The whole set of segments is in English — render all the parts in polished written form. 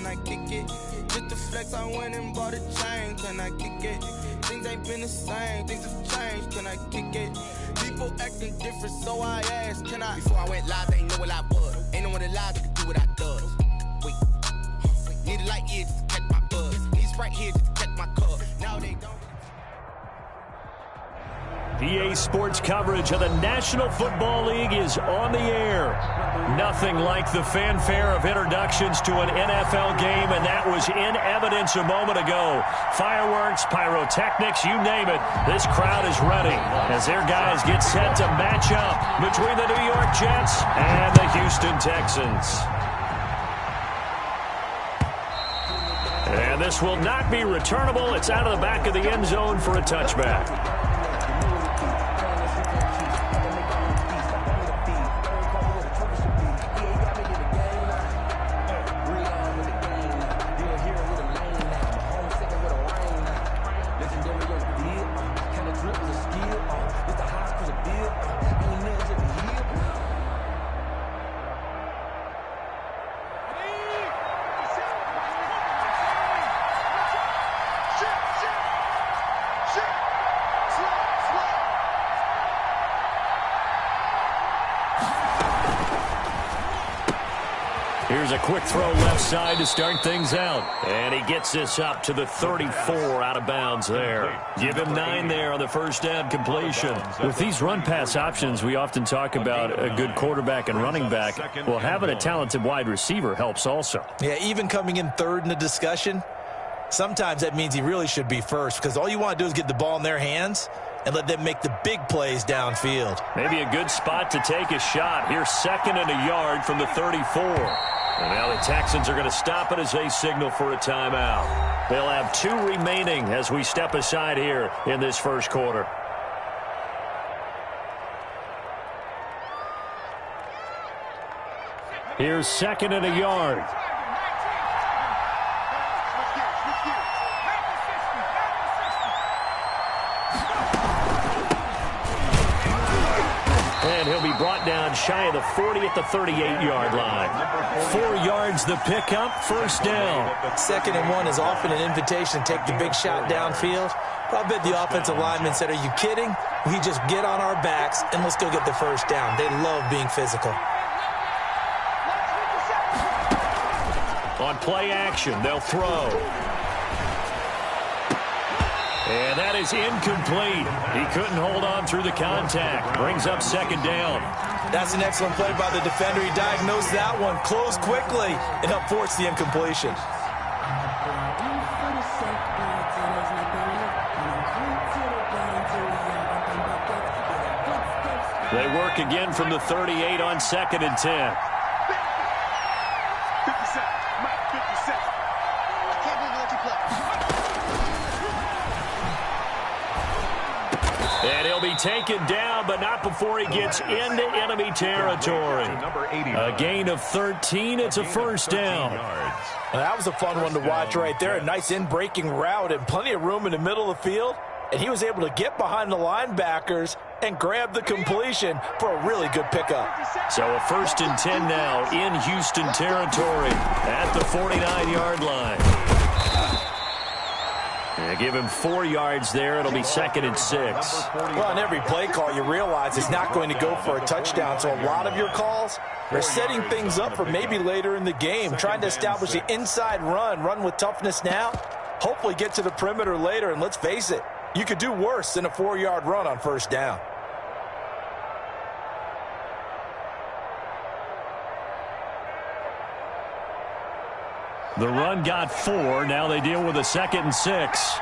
I kick it? Just to flex, I went and bought a chain. Can I kick it? Things ain't been the same, things have changed. Can I kick it? People acting different, so I asked, can I? Before I went live, they ain't know what I was. Ain't no one alive that could do what I does. Wait, need a light here just to catch my buzz. Need a Sprite here just to catch my cup. Now they don't. PA Sports coverage of the National Football League is on the air. Nothing like the fanfare of introductions to an NFL game, and that was in evidence a moment ago. Fireworks, pyrotechnics, you name it. This crowd is ready as their guys get set to match up between the New York Jets and the Houston Texans. And this will not be returnable. It's out of the back of the end zone for a touchback. Here's a quick throw left side to start things out. And he gets this up to the 34 out of bounds there. Give him 9 there on the first down completion. With these run-pass options, we often talk about a good quarterback and running back. Well, having a talented wide receiver helps also. Yeah, even coming in third in the discussion, sometimes that means he really should be first because all you want to do is get the ball in their hands and let them make the big plays downfield. Maybe a good spot to take a shot. Here's 2nd and a yard from the 34. And now the Texans are going to stop it as they signal for a timeout. They'll have 2 remaining as we step aside here in this first quarter. Here's 2nd and a yard. And he'll be brought down shy of the 40 at the 38-yard line. 4 yards the pickup, first down. 2nd and 1 is often an invitation to take the big shot downfield. I bet the offensive lineman said, are you kidding? We just get on our backs and let's go get the first down. They love being physical. On play action, they'll throw. And that is incomplete. He couldn't hold on through the contact. Brings up 2nd down. That's an excellent play by the defender. He diagnosed that one, closed quickly, and helped force the incompletion. They work again from the 38 on 2nd and 10. And he'll be taken down, but not before he gets into enemy territory. A gain of 13. It's a first down. Well, that was a fun one to watch right there. A nice in-breaking route and plenty of room in the middle of the field. And he was able to get behind the linebackers and grab the completion for a really good pickup. So a 1st and 10 now in Houston territory at the 49-yard line. Give him 4 yards there. It'll be 2nd and 6. Well, on every play call, you realize it's not going to go for a touchdown. So a lot of your calls are setting things up for maybe later in the game, trying to establish the inside run with toughness now, hopefully get to the perimeter later. And let's face it, you could do worse than a 4-yard run on first down. The run got 4. Now they deal with a 2nd and 6.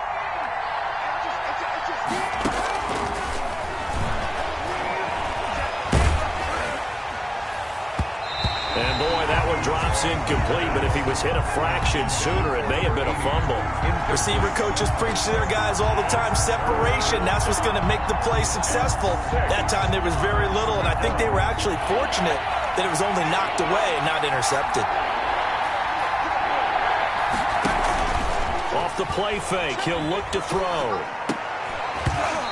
And boy, that one drops incomplete, but if he was hit a fraction sooner, it may have been a fumble. Receiver coaches preach to their guys all the time, separation, that's what's going to make the play successful. That time there was very little, and I think they were actually fortunate that it was only knocked away and not intercepted. Off the play fake, he'll look to throw.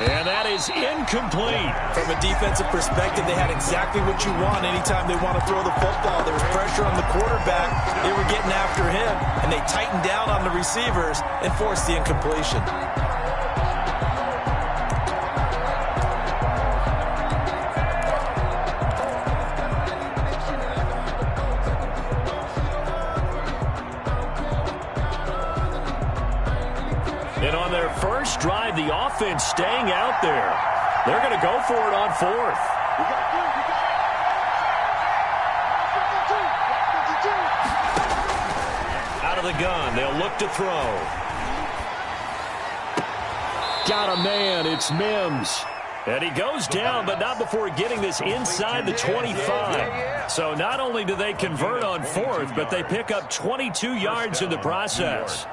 And that is incomplete. From a defensive perspective, they had exactly what you want anytime they want to throw the football. There was pressure on the quarterback. They were getting after him, and they tighten down on the receivers and force the incompletion. And on their first drive, the offense staying out there. They're going to go for it on fourth. Out of the gun, they'll look to throw. Got a man, it's Mims. And he goes down, but not before getting this inside the 25. So not only do they convert on fourth, but they pick up 22 yards in the process.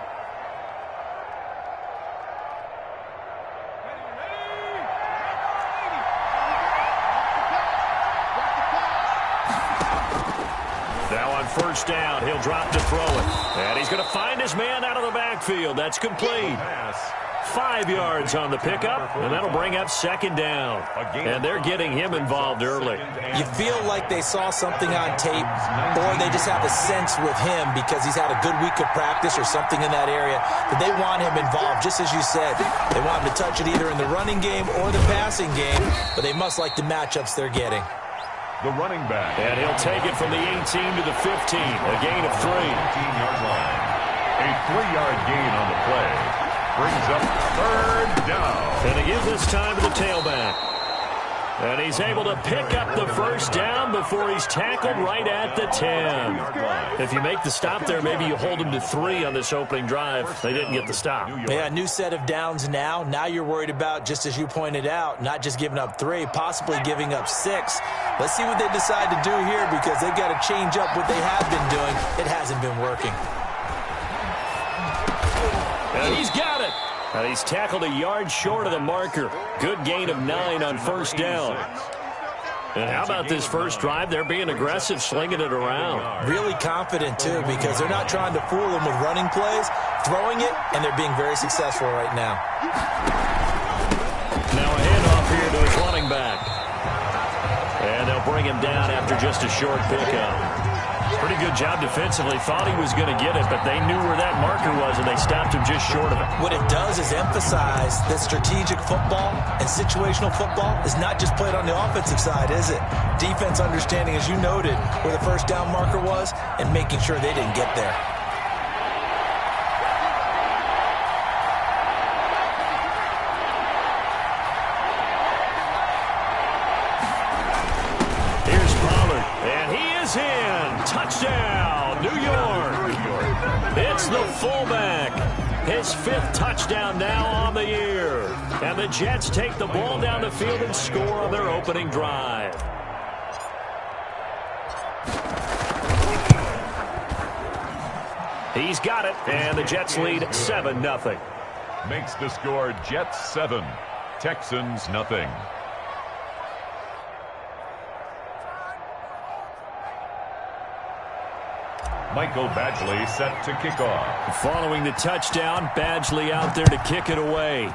First down, he'll drop to throw it. And he's going to find his man out of the backfield. That's complete. 5 yards on the pickup, and that'll bring up second down. And they're getting him involved early. You feel like they saw something on tape, or they just have a sense with him because he's had a good week of practice or something in that area that they want him involved, just as you said. They want him to touch it either in the running game or the passing game, but they must like the matchups they're getting. The running back. And he'll take it from the 18 to the 15, a gain of 3. 15-yard line. A 3-yard gain on the play. Brings up third down. And he gives this time to the tailback. And he's able to pick up the first down before he's tackled right at the 10. If you make the stop there, maybe you hold him to 3 on this opening drive. They didn't get the stop. Yeah, new set of downs now. Now you're worried about, just as you pointed out, not just giving up 3, possibly giving up 6. Let's see what they decide to do here because they've got to change up what they have been doing. It hasn't been working. And he's got it. And he's tackled a yard short of the marker. Good gain of 9 on first down. And how about this first drive? They're being aggressive, slinging it around. Really confident, too, because they're not trying to fool them with running plays, throwing it, and they're being very successful right now. Now a handoff here to his running back. And they'll bring him down after just a short pickup. Pretty good job defensively. Thought he was going to get it, but they knew where that marker was, and they stopped him just short of it. What it does is emphasize that strategic football and situational football is not just played on the offensive side, is it? Defense understanding, as you noted, where the first down marker was and making sure they didn't get there. Touchdown, New York. It's the fullback. His 5th touchdown now on the year. And the Jets take the ball down the field and score on their opening drive. He's got it, and the Jets lead 7-0. Makes the score Jets 7, Texans nothing. Michael Badgley set to kick off. Following the touchdown, Badgley out there to kick it away.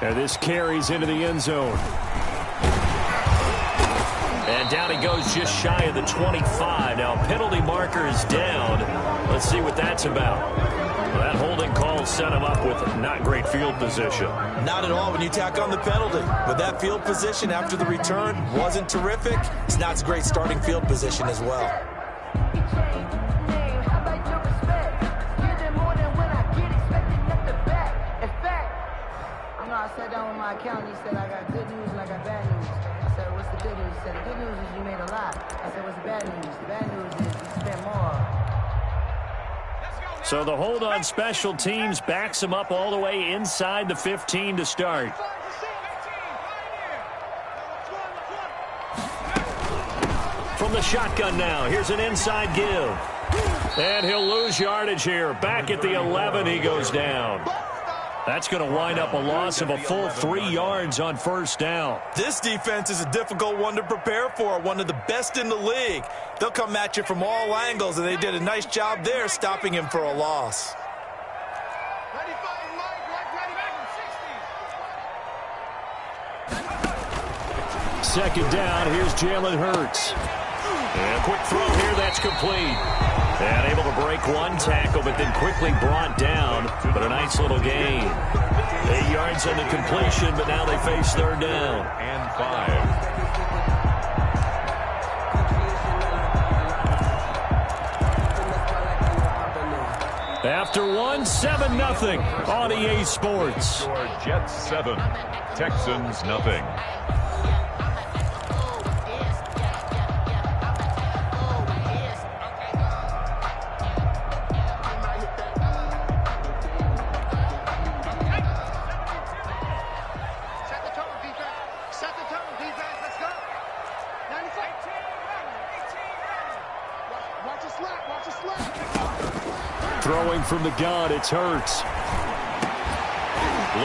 And this carries into the end zone. And down he goes just shy of the 25. Now penalty marker is down. Let's see what that's about. Well, that holding call set him up with not great field position. Not at all when you tack on the penalty. But that field position after the return wasn't terrific. It's not a great starting field position as well. I sat down with my accountant. He said, I got good news and I got bad news. I said, what's the good news? He said, the good news is you made a lot. I said, what's the bad news? The bad news is you spent more. So the hold on special teams backs him up all the way inside the 15 to start. From the shotgun now, here's an inside give. And he'll lose yardage here. Back at the 11, he goes down. That's going to wind up a loss of a full 3 yards on first down. This defense is a difficult one to prepare for, one of the best in the league. They'll come at you from all angles, and they did a nice job there stopping him for a loss. Second down, here's Jalen Hurts. And a quick throw here, that's complete. And able to break one tackle, but then quickly brought down. But a nice little gain. 8 yards on the completion, but now they face third down. And 5. After one, 7-0 on EA Sports. Jets 7, Texans nothing. Throwing from the gun, it's Hurts.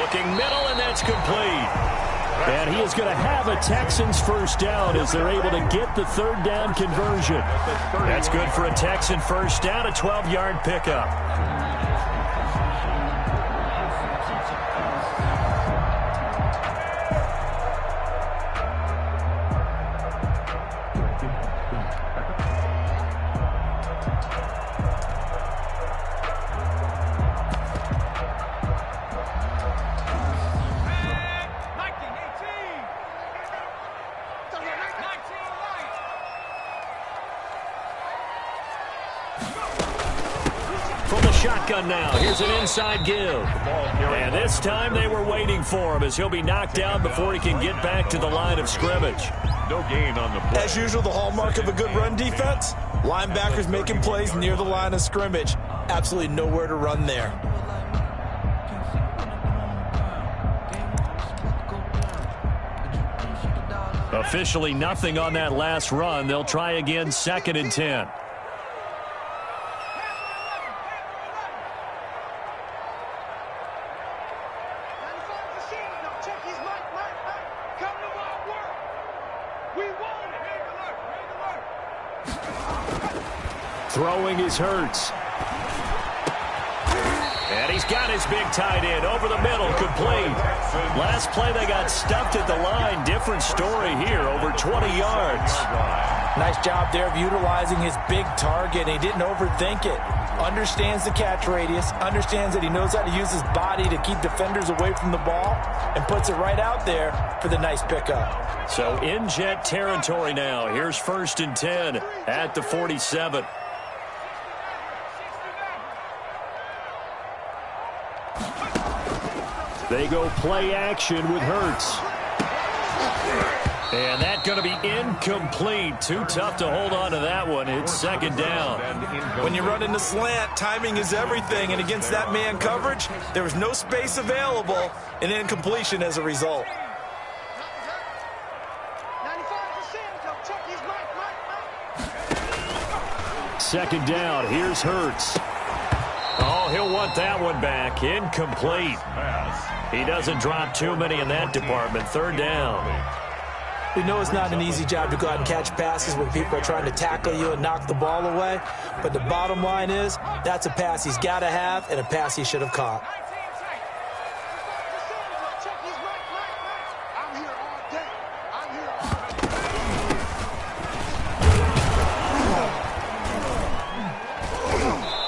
Looking middle, and that's complete. And he is going to have a Texans first down as they're able to get the third down conversion. That's good for a Texan first down, a 12-yard pickup. From the shotgun now, here's an inside give. And this time they were waiting for him as he'll be knocked down before he can get back to the line of scrimmage. No gain on the play. As usual, the hallmark of a good run defense, linebackers making plays near the line of scrimmage. Absolutely nowhere to run there. Officially nothing on that last run. They'll try again, 2nd and 10. Throwing is Hurts. And he's got his big tight end over the middle, complete. Last play they got stuffed at the line. Different story here, over 20 yards. Nice job there of utilizing his big target. He didn't overthink it. Understands the catch radius, understands that he knows how to use his body to keep defenders away from the ball, and puts it right out there for the nice pickup. So in jet territory now. Here's 1st and 10 at the 47. They go play action with Hurts. And that's going to be incomplete. Too tough to hold on to that one. It's 2nd down. When you run into slant, timing is everything. And against that man coverage, there was no space available, and incompletion as a result. Second down. Here's Hurts. Oh, he'll want that one back. Incomplete. He doesn't drop too many in that department. 3rd down. We know it's not an easy job to go out and catch passes when people are trying to tackle you and knock the ball away. But the bottom line is, that's a pass he's got to have and a pass he should have caught.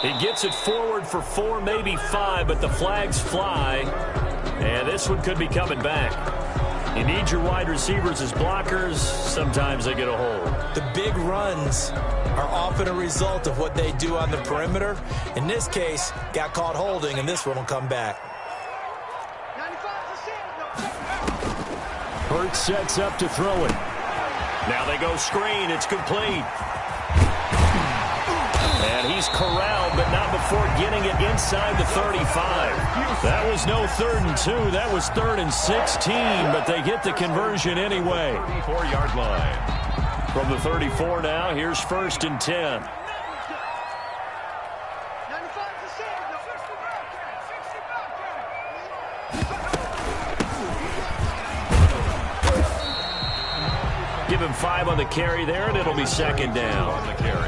He gets it forward for 4, maybe 5, but the flags fly. And this one could be coming back. You need your wide receivers as blockers. Sometimes they get a hold. The big runs are often a result of what they do on the perimeter. In this case, got caught holding, and this one will come back. Hurts sets up to throw it. Now they go screen. It's complete. And he's corralled, but not before getting it inside the 35. That was no 3rd and 2. That was 3rd and 16, but they get the conversion anyway. 34-yard line. From the 34 now, here's 1st and 10. Give him 5 on the carry there, and it'll be 2nd down.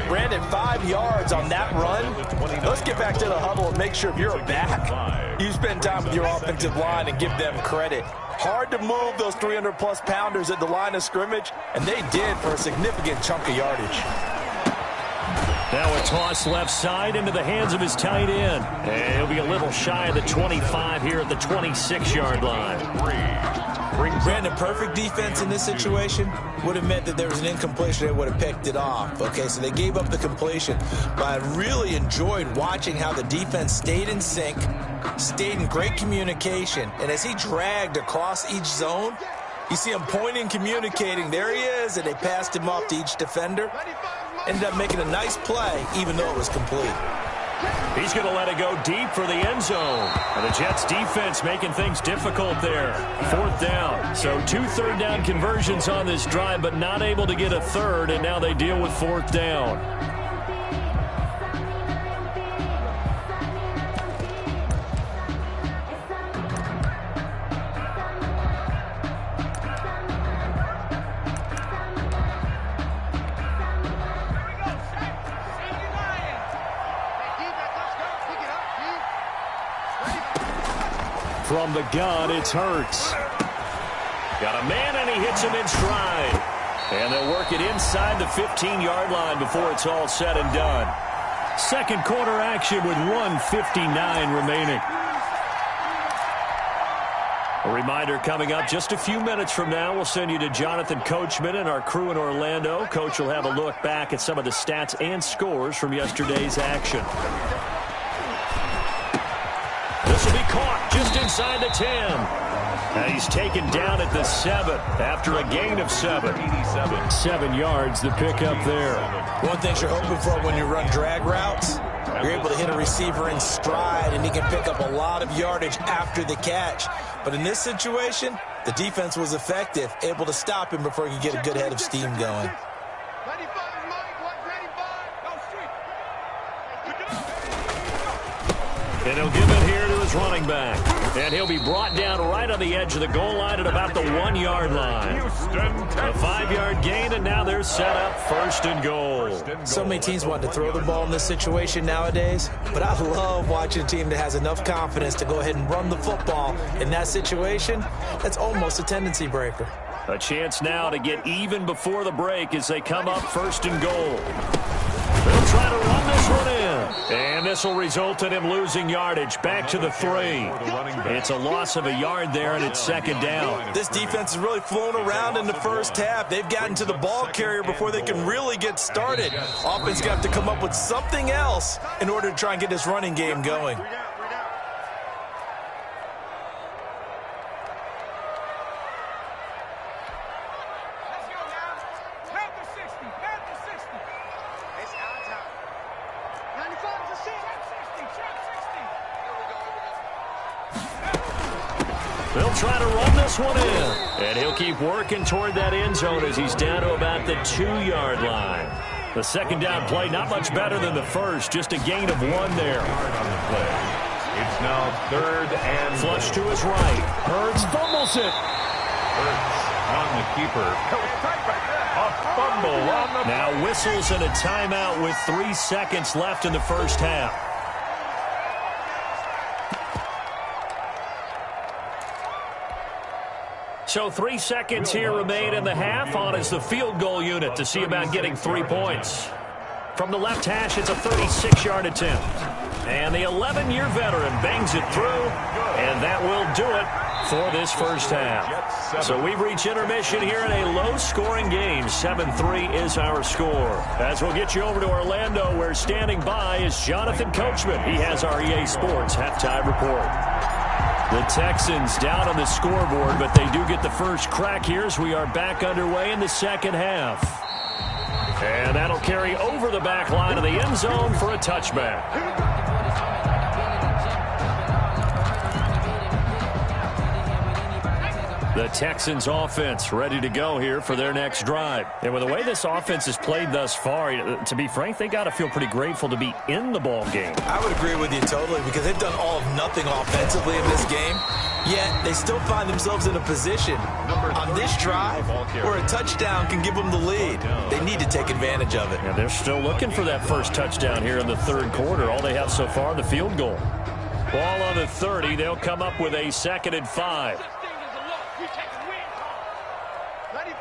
Brandon, 5 yards on that run. Let's get back to the huddle and make sure if you're a back, you spend time with your offensive line and give them credit. Hard to move those 300-plus pounders at the line of scrimmage, and they did for a significant chunk of yardage. toss left side into the hands of his tight end. And he'll be a little shy of the 25 here at the 26-yard line. Brandon, perfect defense in this situation would have meant that there was an incompletion. They would have picked it off. Okay, so they gave up the completion. But I really enjoyed watching how the defense stayed in sync, stayed in great communication. And as he dragged across each zone, you see him pointing, communicating. There he is, and they passed him off to each defender. Ended up making a nice play, even though it was complete. He's going to let it go deep for the end zone. And the Jets defense making things difficult there. 4th down. So 2 third-down conversions on this drive, but not able to get a third, and now they deal with 4th down. From the gun, it's Hurts. Got a man, and he hits him in stride. And they'll work it inside the 15-yard line before it's all said and done. Second quarter action with 1:59 remaining. A reminder coming up just a few minutes from now. We'll send you to Jonathan Coachman and our crew in Orlando. Coach will have a look back at some of the stats and scores from yesterday's action. This will be caught just inside the 10. And he's taken down at the 7 after a gain of 7. 7 yards, the pickup there. One thing you're hoping for when you run drag routes, you're able to hit a receiver in stride, and he can pick up a lot of yardage after the catch. But in this situation, the defense was effective, able to stop him before he could get a good head of steam going. And he'll give it here to his running back. And he'll be brought down right on the edge of the goal line at about the 1-yard line. A 5-yard gain, and now they're set up 1st and goal. So many teams want to throw the ball in this situation nowadays, but I love watching a team that has enough confidence to go ahead and run the football. In that situation, that's almost a tendency breaker. A chance now to get even before the break as they come up 1st and goal. They'll try to run this one in. And this will result in him losing yardage back to the 3. It's a loss of a yard there, and it's 2nd down. This defense has really flown around in the first half. They've gotten to the ball carrier before they can really get started. Offense got to come up with something else in order to try and get this running game going. They'll try to run this one in. And he'll keep working toward that end zone as he's down to about the 2-yard line. The 2nd down play, not much better than the first, just a gain of 1 there. It's now 3rd and flush to his right. Hurts fumbles it. Hurts on the keeper. A fumble on the... Now whistles and a timeout with 3 seconds left in the first half. So 3 seconds here remain in the half. On is the field goal unit to see about getting 3 points. From the left hash, it's a 36-yard attempt. And the 11-year veteran bangs it through, and that will do it for this first half. So we've reached intermission here in a low-scoring game. 7-3 is our score. As we'll get you over to Orlando, where standing by is Jonathan Coachman. He has our EA Sports halftime report. The Texans down on the scoreboard, but they do get the first crack here as we are back underway in the second half. And that'll carry over the back line of the end zone for a touchback. The Texans offense ready to go here for their next drive. And with the way this offense has played thus far, to be frank, they got to feel pretty grateful to be in the ball game. I would agree with you totally, because they've done all of nothing offensively in this game. Yet they still find themselves in a position on this drive where a touchdown can give them the lead. They need to take advantage of it. And they're still looking for that first touchdown here in the third quarter. All they have so far, the field goal. Ball on the 30. They'll come up with a 2nd and 5. Ready,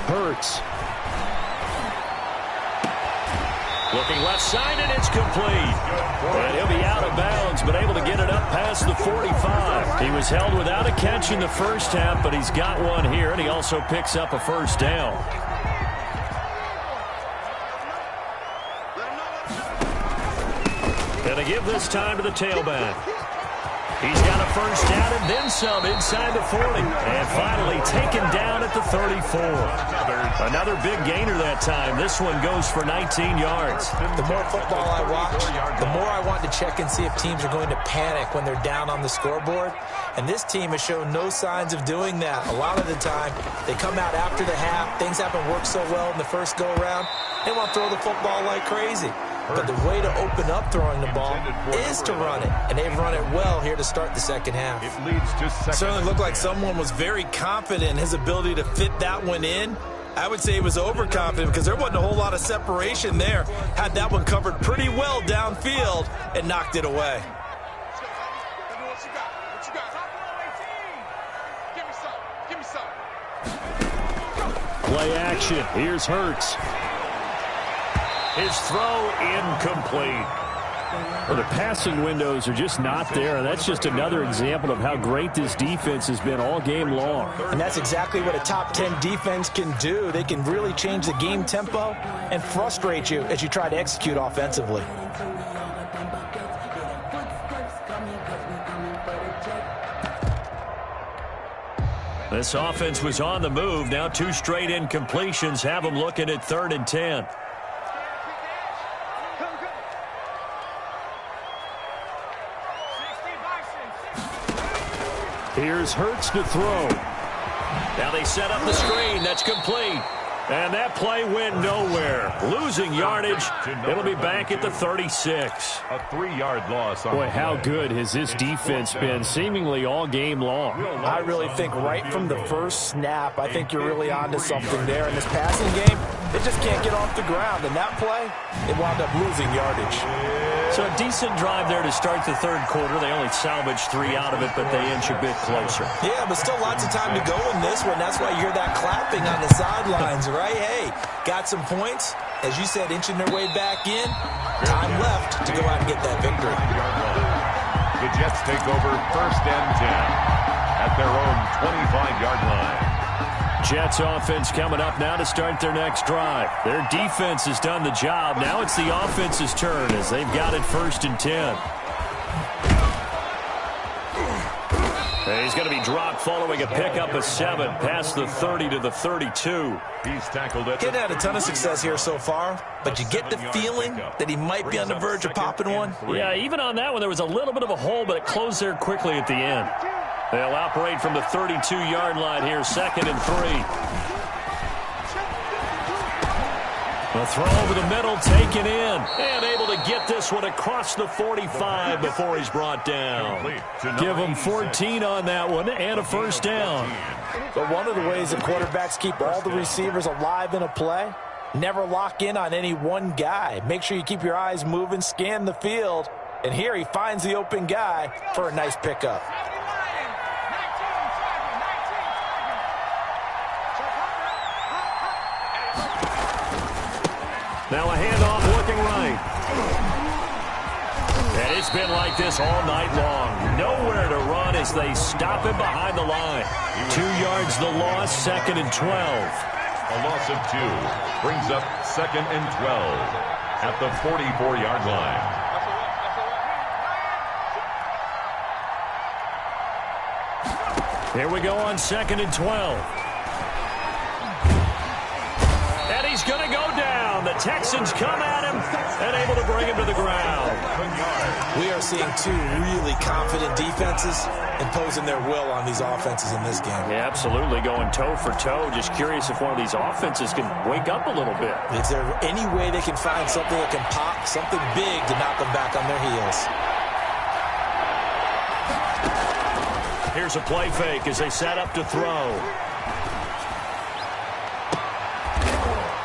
Hurts Looking left side, and it's complete. And he'll be out of bounds, but able to get it up past the 45. He was held without a catch in the first half, but he's got one here, and he also picks up a first down. Going to give this time to the tailback. He's got a first down and then some inside the 40. And finally taken down at the 34. Another big gainer that time. This one goes for 19 yards. The more football I watch, the more I want to check and see if teams are going to panic when they're down on the scoreboard. And this team has shown no signs of doing that. A lot of the time, they come out after the half. Things haven't worked so well in the first go-around. They want to throw the football like crazy. But the way to open up throwing the ball is to run it. And they've run it well here to start the second half. It leads to second. Certainly looked like someone was very confident in his ability to fit that one in. I would say he was overconfident because there wasn't a whole lot of separation there. Had that one covered pretty well downfield and knocked it away. Play action. Here's Hurts. His throw incomplete. Well, the passing windows are just not there, and that's just another example of how great this defense has been all game long. And that's exactly what a top 10 defense can do. They can really change the game tempo and frustrate you as you try to execute offensively. This offense was on the move. Now 2 straight incompletions have them looking at 3rd and 10. Here's Hurts to throw. Now they set up the screen. That's complete. And that play went nowhere. Losing yardage. It'll be back at the 36. A 3-yard loss. Boy, how good has this defense been seemingly all game long? I really think right from the first snap, I think you're really onto something there. In this passing game, they just can't get off the ground. And that play, it wound up losing yardage. So a decent drive there to start the 3rd quarter. They only salvaged 3 out of it, but they inch a bit closer. Yeah, but still lots of time to go in this one. That's why you hear that clapping on the sidelines, right? Hey, got some points. As you said, inching their way back in. Time left to go out and get that victory. The Jets take over 1st and 10 at their own 25-yard line. Jets offense coming up now to start their next drive. Their defense has done the job. Now it's the offense's turn as they've got it 1st and 10. He's going to be dropped following a pickup of 7 past the 30 to the 32. He's tackled at. Kid had a ton of success here so far, but you get the feeling that he might be on the verge of popping one. Yeah, even on that one, there was a little bit of a hole, but it closed there quickly at the end. They'll operate from the 32-yard line here, 2nd and 3. A throw over the middle, taken in, and able to get this one across the 45 before he's brought down. Give him 14 on that one and a first down. But one of the ways that quarterbacks keep all the receivers alive in a play, never lock in on any one guy. Make sure you keep your eyes moving, scan the field, and here he finds the open guy for a nice pickup. Now a handoff looking right. And it's been like this all night long. Nowhere to run as they stop him behind the line. 2 yards the loss, 2nd and 12. A loss of 2 brings up 2nd and 12 at the 44-yard line. Here we go on 2nd and 12. And he's going to go down. The Texans come at him and able to bring him to the ground. We are seeing 2 really confident defenses imposing their will on these offenses in this game. Yeah, absolutely, going toe for toe. Just curious if one of these offenses can wake up a little bit. Is there any way they can find something that can pop, something big to knock them back on their heels? Here's a play fake as they set up to throw.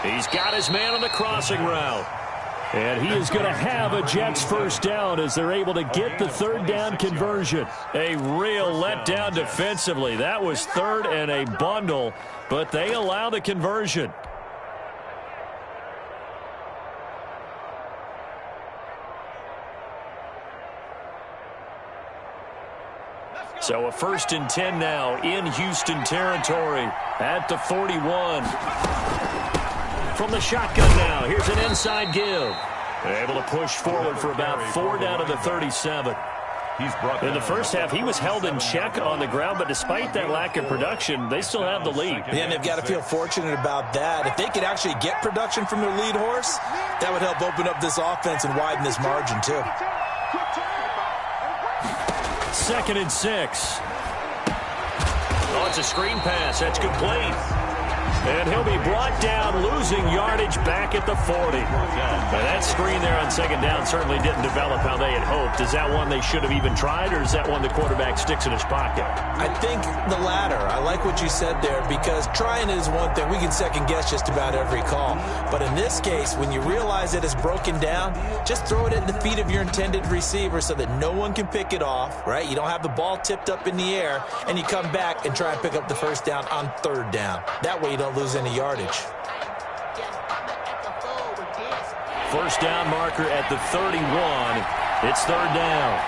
He's got his man on the crossing route. And he is going to have a Jets first down as they're able to get the 3rd down conversion. A real letdown defensively. That was 3rd and a bundle, but they allow the conversion. So a 1st and 10 now in Houston territory at the 41. From the shotgun now, here's an inside give. Able to push forward for about 4 down to the 37. In the first half, he was held in check on the ground, but despite that lack of production, they still have the lead. Yeah, and they've got to feel fortunate about that. If they could actually get production from their lead horse, that would help open up this offense and widen this margin, too. 2nd and 6. Oh, it's a screen pass. That's complete. And he'll be brought down, losing yardage back at the 40. Now, that screen there on 2nd down certainly didn't develop how they had hoped. Is that one they should have even tried, or is that one the quarterback sticks in his pocket? I think the latter. I like what you said there, because trying is one thing. We can second-guess just about every call. But in this case, when you realize it is broken down, just throw it at the feet of your intended receiver so that no one can pick it off, right? You don't have the ball tipped up in the air, and you come back and try and pick up the 1st down on 3rd down. That way you don't lose any yardage. 1st down marker at the 31. It's 3rd down.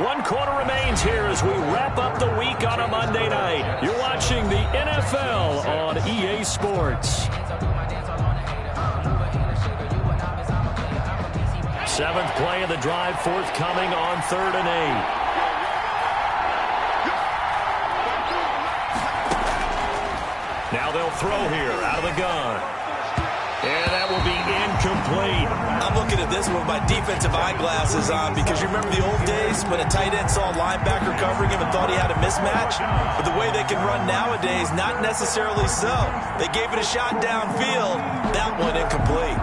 One quarter remains here as we wrap up the week on a Monday night. You're watching the NFL on EA Sports. 7th play of the drive forthcoming on 3rd and 8. Now they'll throw here out of the gun. And that will be incomplete. I'm looking at this one with my defensive eyeglasses on, because you remember the old days when a tight end saw a linebacker covering him and thought he had a mismatch? But the way they can run nowadays, not necessarily so. They gave it a shot downfield. That one incomplete.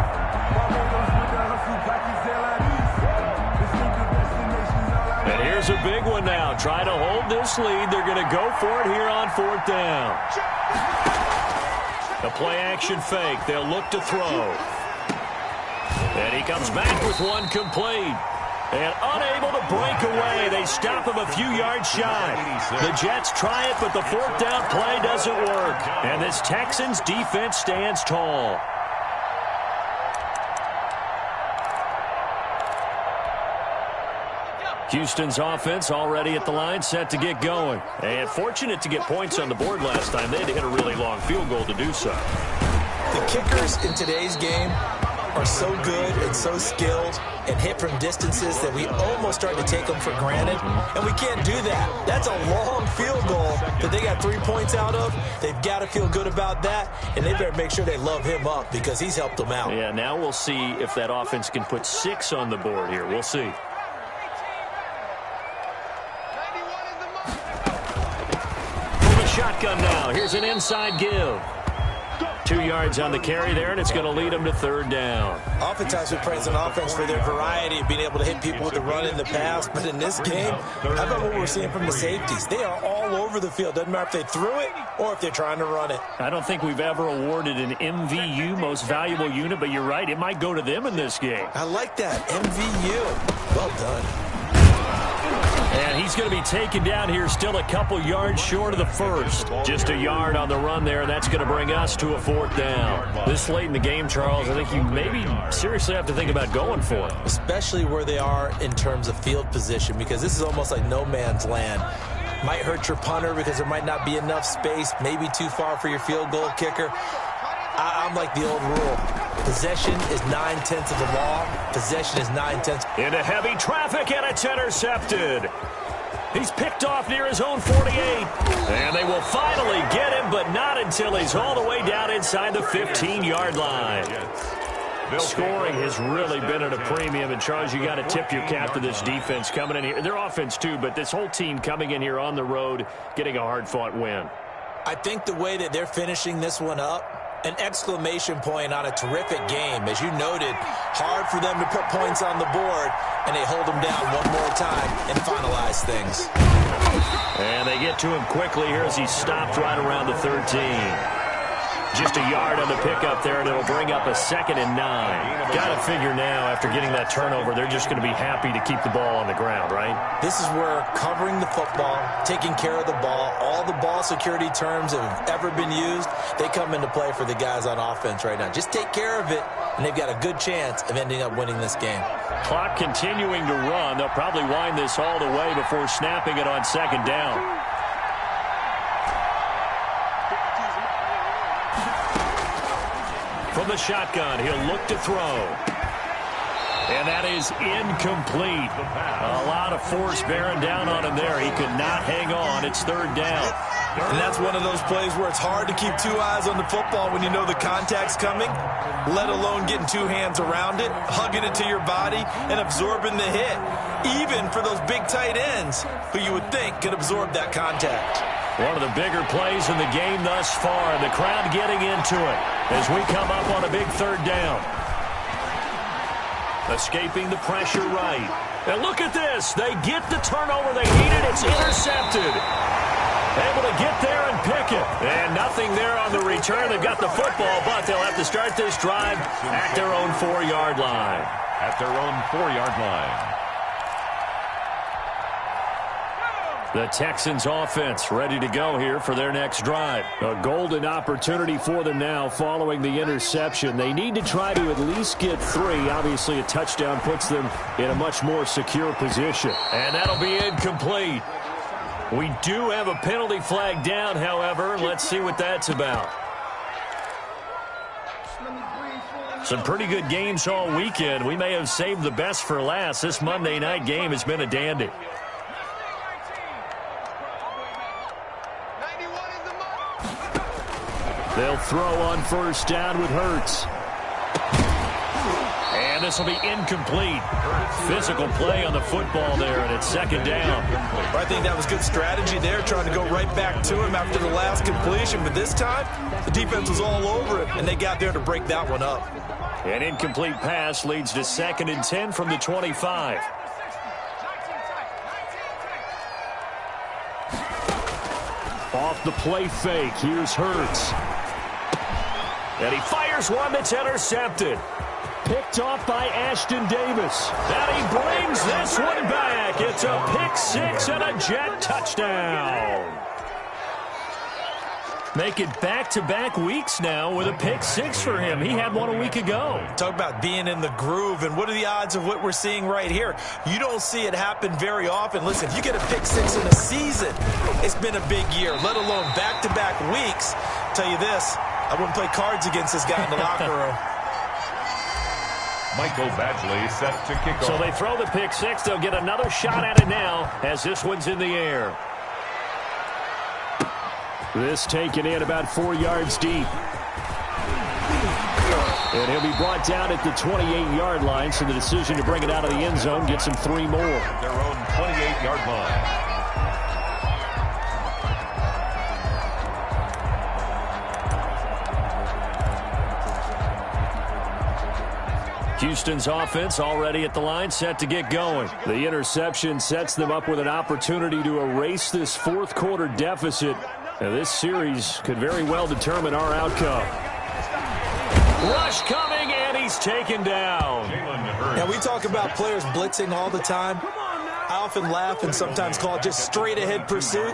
And here's a big one now. Try to hold this lead. They're going to go for it here on 4th down. A play-action fake. They'll look to throw. And he comes back with one complete. And unable to break away. They stop him a few yards shy. The Jets try it, but the 4th down play doesn't work. And this Texans defense stands tall. Houston's offense already at the line, set to get going. And fortunate to get points on the board last time. They had to hit a really long field goal to do so. The kickers in today's game are so good and so skilled and hit from distances that we almost start to take them for granted. And we can't do that. That's a long field goal that they got 3 points out of. They've got to feel good about that, and they better make sure they love him up because he's helped them out. Yeah, now we'll see if that offense can put 6 on the board here. We'll see. Shotgun now. Here's an inside give. 2 yards on the carry there, and it's going to lead them to 3rd down. Oftentimes we praise an offense for their variety of being able to hit people with the run in the pass, but in this game, how about what we're seeing from the safeties? They are all over the field. Doesn't matter if they threw it or if they're trying to run it. I don't think we've ever awarded an MVU, most valuable unit, but you're right, it might go to them in this game. I like that, MVU. Well done. And he's going to be taken down here, still a couple yards short of the 1st. Just a yard on the run there, and that's going to bring us to a 4th down. This late in the game, Charles, I think you maybe seriously have to think about going for it. Especially where they are in terms of field position, because this is almost like no man's land. Might hurt your punter because there might not be enough space, maybe too far for your field goal kicker. I'm like the old rule. Possession is 9/10 of the law. Possession is 9/10. Into heavy traffic, and it's intercepted. He's picked off near his own 48. And they will finally get him, but not until he's all the way down inside the 15-yard line. Scoring has really been at a premium, and Charles, you got to tip your cap to this defense coming in here. Their offense too, but this whole team coming in here on the road, getting a hard-fought win. I think the way that they're finishing this one up, an exclamation point on a terrific game. As you noted, hard for them to put points on the board, and they hold them down one more time and finalize things. And they get to him quickly here as he stopped right around the 13. Just a yard on the pickup there, and it'll bring up a 2nd and 9. Got to figure now, after getting that turnover, they're just going to be happy to keep the ball on the ground, right? This is where covering the football, taking care of the ball, all the ball security terms that have ever been used, they come into play for the guys on offense right now. Just take care of it, and they've got a good chance of ending up winning this game. Clock continuing to run. They'll probably wind this all the way before snapping it on 2nd down. From the shotgun, he'll look to throw. And that is incomplete. A lot of force bearing down on him there. He could not hang on. It's 3rd down. And that's one of those plays where it's hard to keep 2 eyes on the football when you know the contact's coming, let alone getting 2 hands around it, hugging it to your body, and absorbing the hit. Even for those big tight ends who you would think could absorb that contact. One of the bigger plays in the game thus far. The crowd getting into it as we come up on a big 3rd down. Escaping the pressure right. And look at this. They get the turnover they needed. It's intercepted. Able to get there and pick it. And nothing there on the return. They've got the football, but they'll have to start this drive at their own 4-yard line. At their own 4-yard line. The Texans offense ready to go here for their next drive. A golden opportunity for them now following the interception. They need to try to at least get 3. Obviously, a touchdown puts them in a much more secure position. And that'll be incomplete. We do have a penalty flag down, however. Let's see what that's about. Some pretty good games all weekend. We may have saved the best for last. This Monday night game has been a dandy. They'll throw on 1st down with Hurts. And this will be incomplete. Physical play on the football there, and it's 2nd down. I think that was good strategy there, trying to go right back to him after the last completion. But this time, the defense was all over it, and they got there to break that one up. An incomplete pass leads to 2nd and 10 from the 25. Off the play fake, here's Hurts. And he fires one that's intercepted. Picked off by Ashton Davis. And he brings this one back. It's a pick 6 and a Jet touchdown. Make it back-to-back weeks now with a pick 6 for him. He had one a week ago. Talk about being in the groove, and what are the odds of what we're seeing right here? You don't see it happen very often. Listen, if you get a pick 6 in a season, it's been a big year, let alone back-to-back weeks. I'll tell you this, I wouldn't play cards against this guy in the locker room. Michael Badgley set to kick off. So they throw the pick 6. They'll get another shot at it now as this one's in the air. This taken in about 4 yards deep. And he'll be brought down at the 28-yard line, so the decision to bring it out of the end zone gets him 3 more. Their own 28-yard line. Houston's offense already at the line, set to get going. The interception sets them up with an opportunity to erase this 4th quarter deficit. Now, this series could very well determine our outcome. Rush coming, and he's taken down. Now, we talk about players blitzing all the time. I often laugh and sometimes call it just straight-ahead pursuit.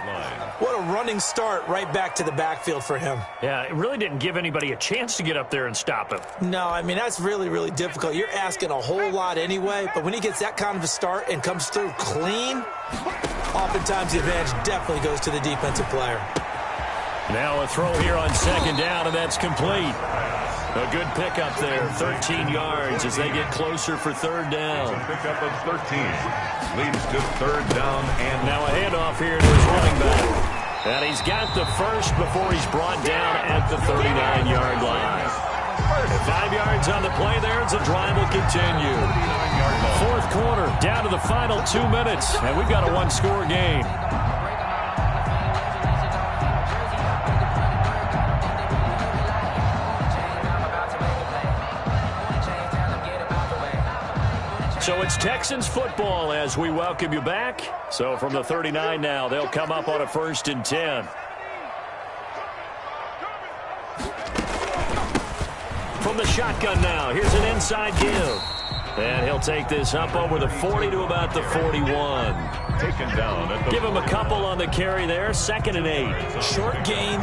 What a running start right back to the backfield for him. Yeah, it really didn't give anybody a chance to get up there and stop him. No, I mean, that's really, really difficult. You're asking a whole lot anyway, but when he gets that kind of a start and comes through clean, oftentimes the advantage definitely goes to the defensive player. Now a throw here on 2nd down, and that's complete. A good pickup there, 13 yards as they get closer for 3rd down. A pickup of 13 leads to 3rd down. And now a handoff here to his running back. And he's got the first before he's brought down at the 39-yard line. 5 yards on the play there as the drive will continue. 4th quarter, down to the final 2 minutes, and we've got a 1-score game. So it's Texans football as we welcome you back. So from the 39 now, they'll come up on a 1st and 10. From the shotgun now, here's an inside give. And he'll take this up over the 40 to about the 41. Taken down at the Give him a couple on the carry there, 2nd and 8. Short gain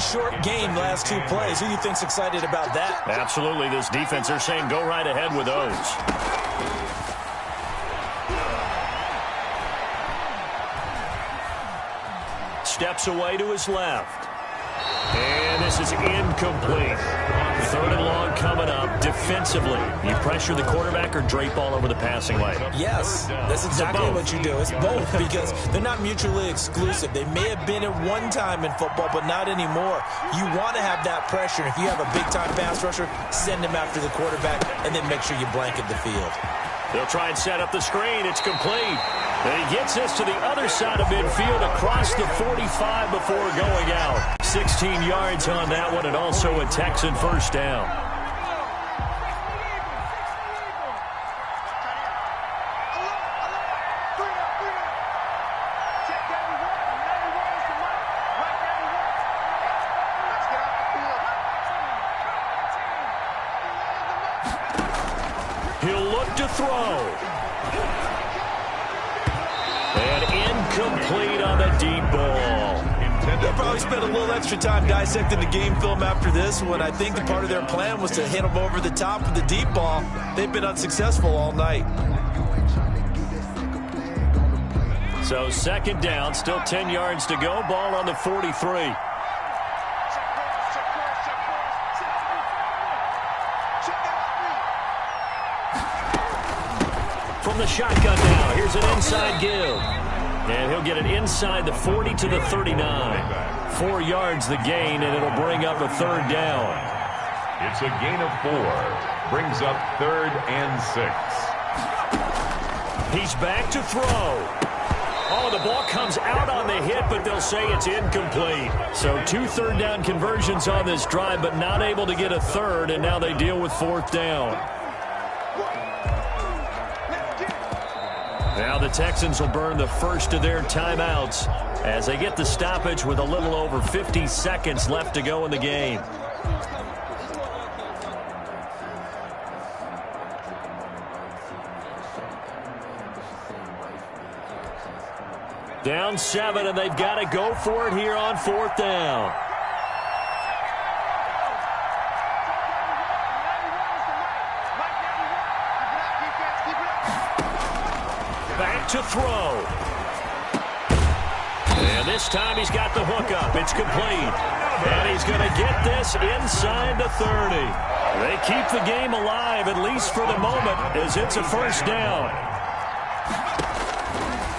last 2 plays. Who do you think's excited about that? Absolutely, this defense, they're saying go right ahead with those. Steps away to his left. And this is incomplete. 3rd and long coming up. Defensively, you pressure the quarterback or drape all over the passing lane? Yes, that's exactly what you do. It's both because they're not mutually exclusive. They may have been at one time in football, but not anymore. You want to have that pressure. And if you have a big-time pass rusher, send him after the quarterback and then make sure you blanket the field. They'll try and set up the screen. It's complete. And he gets this to the other side of midfield across the 45 before going out. 16 yards on that one, and also a Texan first down. He'll look to throw. And incomplete on the deep ball. They'll probably spend a little extra time dissecting the game film after this one. I think the part of their plan was to hit them over the top with the deep ball. They've been unsuccessful all night. So 2nd down, still 10 yards to go. Ball on the 43. From the shotgun now, here's an inside give. And he'll get it inside the 40 to the 39. 4 yards the gain, and it'll bring up a 3rd down. It's a gain of 4. Brings up 3rd and 6. He's back to throw. Oh, the ball comes out on the hit, but they'll say it's incomplete. So 2 third down conversions on this drive, but not able to get a 3rd, and now they deal with 4th down. Now the Texans will burn the first of their timeouts as they get the stoppage with a little over 50 seconds left to go in the game. Down 7, and they've got to go for it here on 4th down. Back to throw. And this time he's got the hook up. It's complete. And he's going to get this inside the 30. They keep the game alive, at least for the moment, as it's a first down.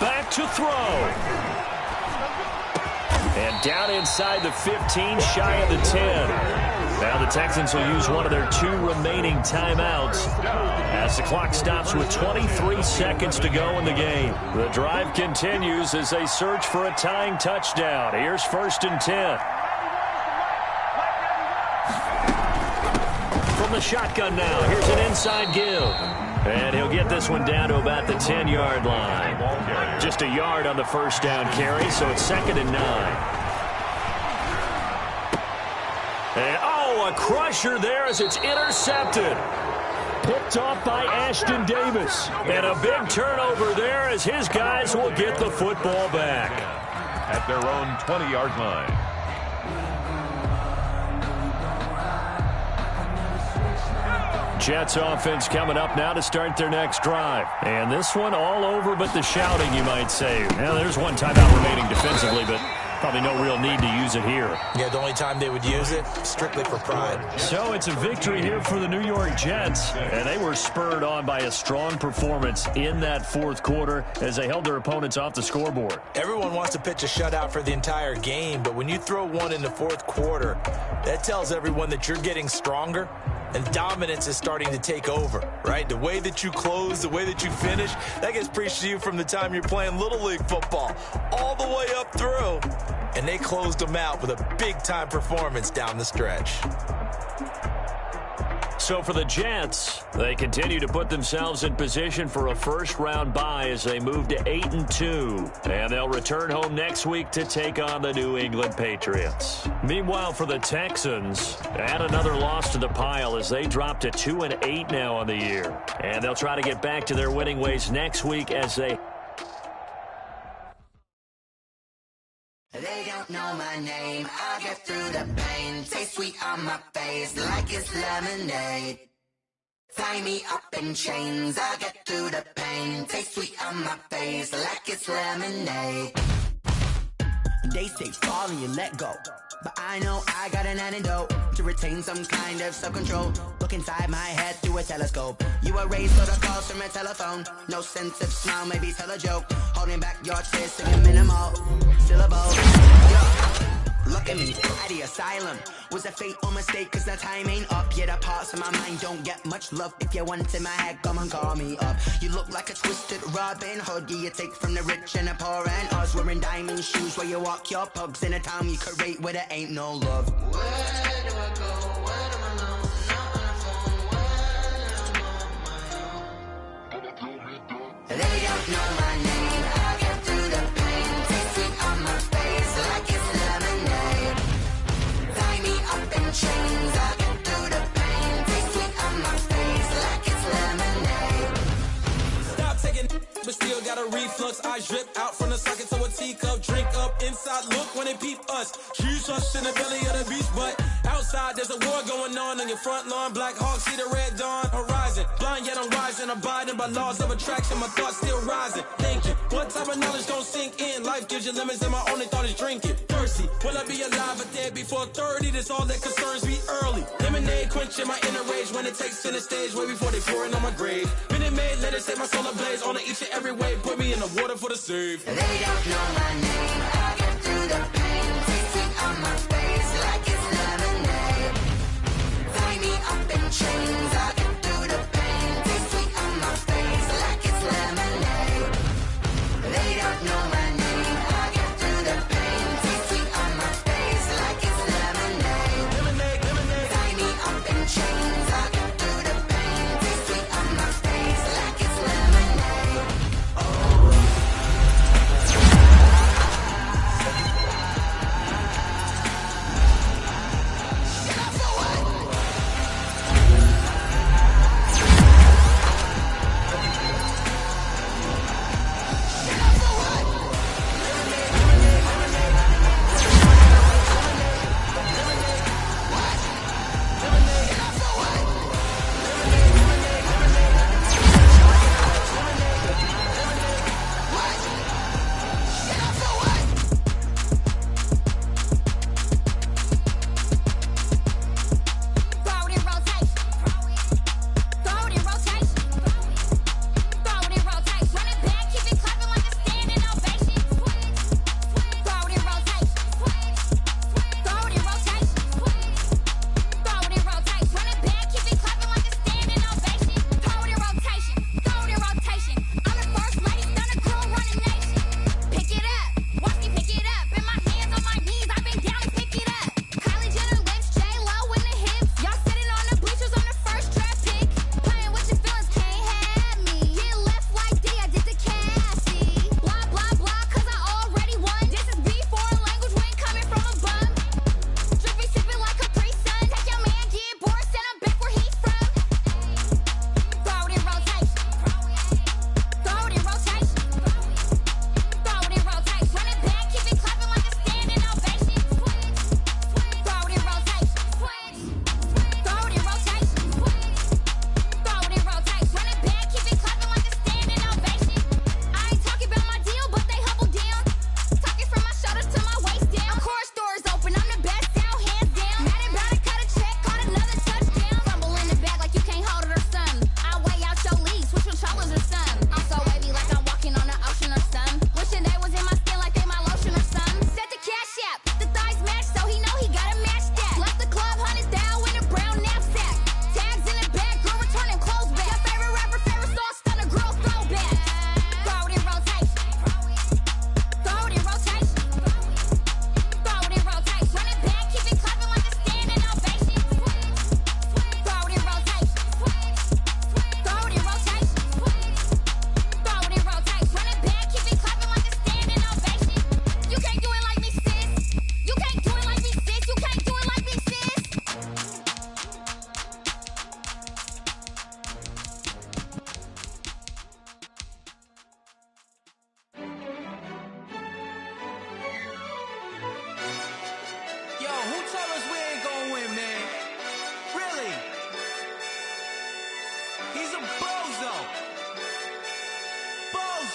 Back to throw. And down inside the 15, shy of the 10. Now the Texans will use one of their 2 remaining timeouts as the clock stops with 23 seconds to go in the game. The drive continues as they search for a tying touchdown. Here's 1st and 10. From the shotgun now, here's an inside give. And he'll get this one down to about the 10-yard line. Just a yard on the first down carry, so it's 2nd and 9. And, a crusher there as it's intercepted. Picked off by Ashton Davis. And a big turnover there as his guys will get the football back. At their own 20-yard line. Jets offense coming up now to start their next drive. And this one all over but the shouting, you might say. Now, there's one timeout remaining defensively, but probably no real need to use it here. Yeah, the only time they would use it, strictly for pride. So it's a victory here for the New York Jets, and they were spurred on by a strong performance in that 4th quarter as they held their opponents off the scoreboard. Everyone wants to pitch a shutout for the entire game, but when you throw one in the 4th quarter, that tells everyone that you're getting stronger and dominance is starting to take over, right? The way that you close, the way that you finish, that gets preached to you from the time you're playing Little League football all the way up through. And they closed them out with a big-time performance down the stretch. So for the Jets, they continue to put themselves in position for a first-round bye as they move to 8-2. And they'll return home next week to take on the New England Patriots. Meanwhile, for the Texans, add another loss to the pile as they drop to 2-8 now on the year. And they'll try to get back to their winning ways next week as they... They don't know my name, I'll get through the pain. Taste sweet on my face like it's lemonade. Tie me up in chains, I'll get through the pain. Taste sweet on my face like it's lemonade. They say fall and you let go, but I know I got an antidote to retain some kind of self-control. Look inside my head through a telescope. You were raised for the calls from a telephone. No sense of smile, maybe tell a joke. Holding back your tears, singing minimal syllables. Look at me, at the asylum. Was a fate or mistake, cause the time ain't up. Yet the parts of my mind don't get much love. If you want in my head, come and call me up. You look like a twisted Robin Hood. Yeah, you take from the rich and the poor and us. Wearing diamond shoes where you walk your pugs in a town you create where there ain't no love. Where do I go? Where do I know? Not on the phone when I'm on my own. They don't know my name. I get through the pain. Taste sweet on my face like it's lemonade. Tie me up in chains. I get through the pain. Taste sweet on my face like it's lemonade. Stop taking, but still got a reflux. I drip out from the socket to a teacup. Drink up inside. Look when they peep us. Choose us in the belly of the beast, but outside there's a war going on your front lawn. Black Hawk see the red dawn horizon. Blind yet I'm rising, abiding by laws of attraction. My thoughts still rising. Thinking, what type of knowledge don't sink in? Life gives you limits, and my only thought is drinking. Thirsty, will I be alive or dead before 30? That's all that concerns me early. Lemonade quenching my inner rage when it takes center stage, way before they pour it on my grave. Minute Maid, let it set my soul ablaze. On each and every way, put me in the water for the save. They don't know my name. I get through the pain. Taste sweet on my face like it's lemonade. Tie me up in chains. I get through the pain. Taste sweet on my face like it's lemonade. They don't know my name. I get through the pain. Taste sweet on my face like it's lemonade. Lemonade, lemonade. Tie me up in chains. I get through the pain. Taste sweet on my face like it's lemonade.